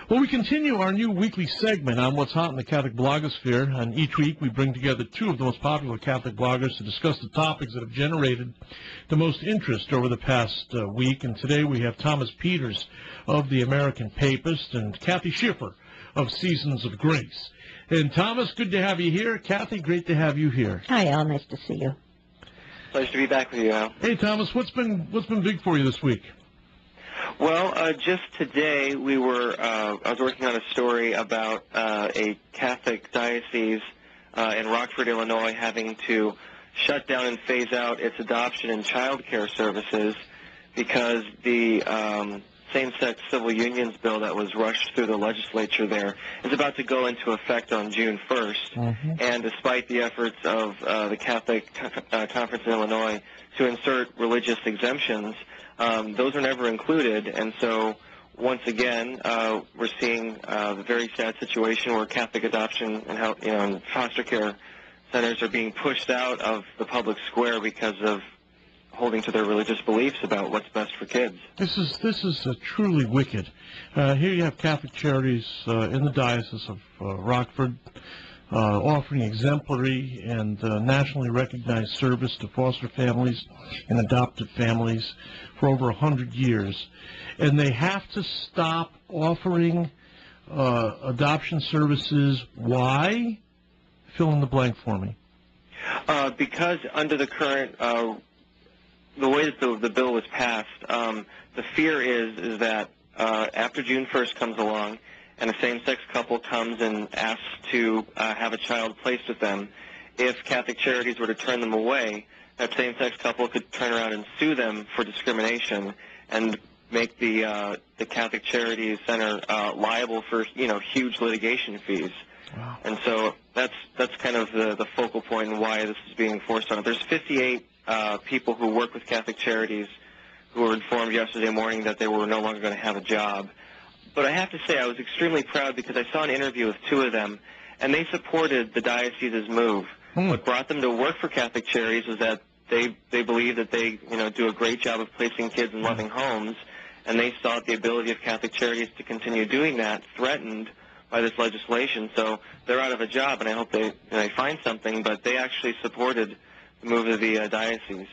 Well, we continue our new weekly segment on what's hot in the Catholic blogosphere, and each week we bring together two of the most popular Catholic bloggers to discuss the topics that have generated the most interest over the past week. And today we have Thomas Peters of the American Papist and Kathy Schiffer of Seasons of Grace. And Thomas, good to have you here. Kathy, great to have you here. Hi, Al. Nice to see you. Pleasure to be back with you, Al. Hey, Thomas, what's been big for you this week? Well, just today I was working on a story about a Catholic diocese in Rockford, Illinois, having to shut down and phase out its adoption and child care services because the same-sex civil unions bill that was rushed through the legislature there is about to go into effect on June 1st. Mm-hmm. And despite the efforts of the Catholic Conference in Illinois to insert religious exemptions, those are never included. And so once again, we're seeing the very sad situation where Catholic adoption and foster care centers are being pushed out of the public square because of holding to their religious beliefs about what's best for kids. This is truly wicked. Here you have Catholic Charities in the Diocese of Rockford offering exemplary and nationally recognized service to foster families and adoptive families for over 100 years. And they have to stop offering adoption services. Why? Fill in the blank for me. Because under the current the way that the bill was passed, the fear is that after June 1st comes along and a same-sex couple comes and asks to have a child placed with them, if Catholic Charities were to turn them away, that same-sex couple could turn around and sue them for discrimination and make the Catholic Charities Center liable for huge litigation fees. Wow. And so that's kind of the focal point and why this is being forced on it. There's 58 people who work with Catholic Charities who were informed yesterday morning that they were no longer going to have a job. But I have to say I was extremely proud because I saw an interview with two of them, and they supported the diocese's move. What brought them to work for Catholic Charities was that they believe that they do a great job of placing kids in loving homes, and they saw the ability of Catholic Charities to continue doing that threatened by this legislation. So they're out of a job, and I hope they find something. But they actually supported the move of the diocese.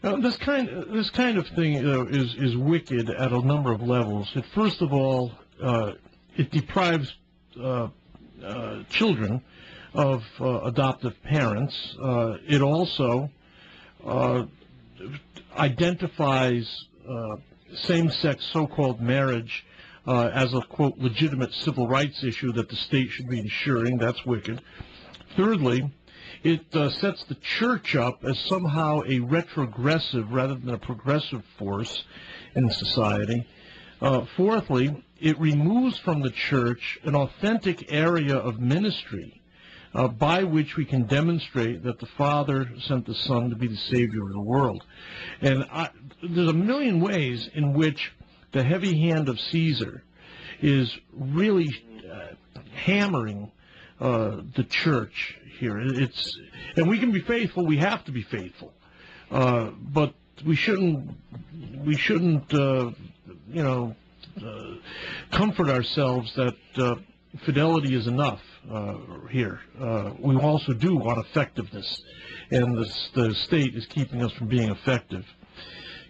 This kind of thing is wicked at a number of levels. First of all, it deprives children of adoptive parents. It also identifies same-sex so-called marriage as a, quote, legitimate civil rights issue that the state should be ensuring. That's wicked. Thirdly, it sets the church up as somehow a retrogressive rather than a progressive force in society. Fourthly, it removes from the church an authentic area of ministry by which we can demonstrate that the Father sent the Son to be the Savior of the world. And there's a million ways in which the heavy hand of Caesar is really hammering the church here. And we can be faithful. We have to be faithful, but we shouldn't comfort ourselves that fidelity is enough here. We also do want effectiveness, and the state is keeping us from being effective.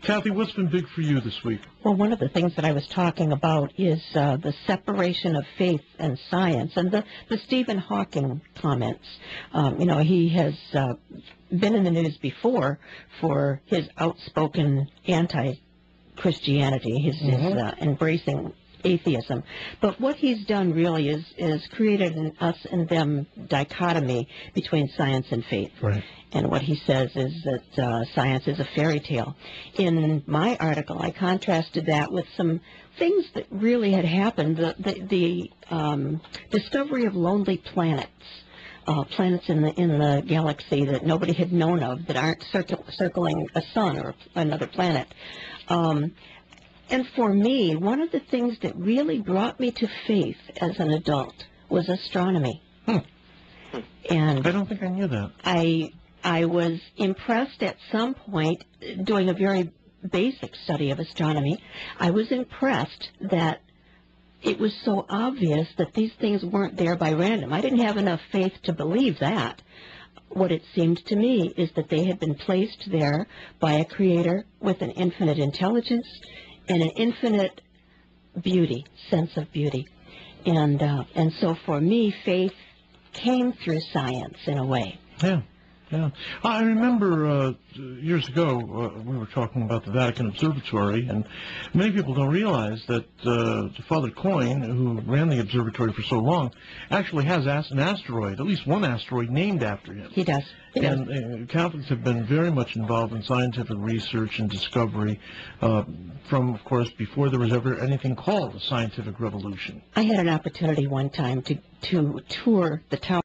Kathy, what's been big for you this week? Well, one of the things that I was talking about is the separation of faith and science, and the Stephen Hawking comments. He has been in the news before for his outspoken anti-Christianity, his embracing atheism. But what he's done really is created an us and them dichotomy between science and faith. Right. And what he says is that science is a fairy tale. In my article, I contrasted that with some things that really had happened. The discovery of lonely planets, planets in the galaxy that nobody had known of, that aren't circling a sun or another planet. And for me, one of the things that really brought me to faith as an adult was astronomy. And I don't think I knew that. I was impressed at some point, doing a very basic study of astronomy, I was impressed that it was so obvious that these things weren't there by random. I didn't have enough faith to believe that. What it seemed to me is that they had been placed there by a creator with an infinite intelligence and an infinite beauty, sense of beauty. And so for me, faith came through science in a way. Yeah. Yeah, I remember years ago we were talking about the Vatican Observatory, and many people don't realize that Father Coyne, who ran the observatory for so long, actually has an asteroid, at least one asteroid, named after him. He does. And Catholics have been very much involved in scientific research and discovery from, of course, before there was ever anything called a scientific revolution. I had an opportunity one time to tour the tower.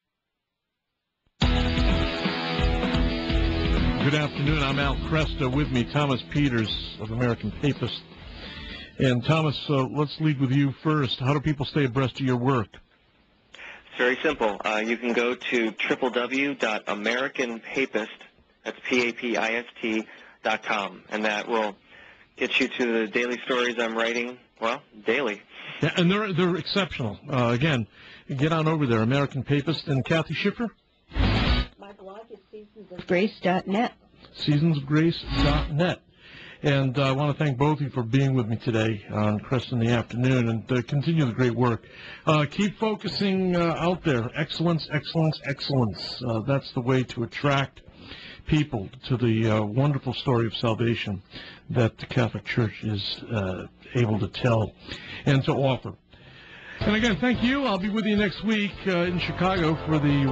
Good afternoon. I'm Al Kresta. With me, Thomas Peters of American Papist. And Thomas, let's lead with you first. How do people stay abreast of your work? It's very simple. You can go to www.americanpapist, that's Papist.com, and that will get you to the daily stories I'm writing, well, daily. Yeah, and they're exceptional. Again, get on over there, American Papist. And Kathy Schiffer? My blog is seasonsofgrace.net. Seasonsofgrace.net. And I want to thank both of you for being with me today on Kresta in the Afternoon, and continue the great work. Keep focusing out there. Excellence, excellence, excellence. That's the way to attract people to the wonderful story of salvation that the Catholic Church is able to tell and to offer. And again, thank you. I'll be with you next week in Chicago for the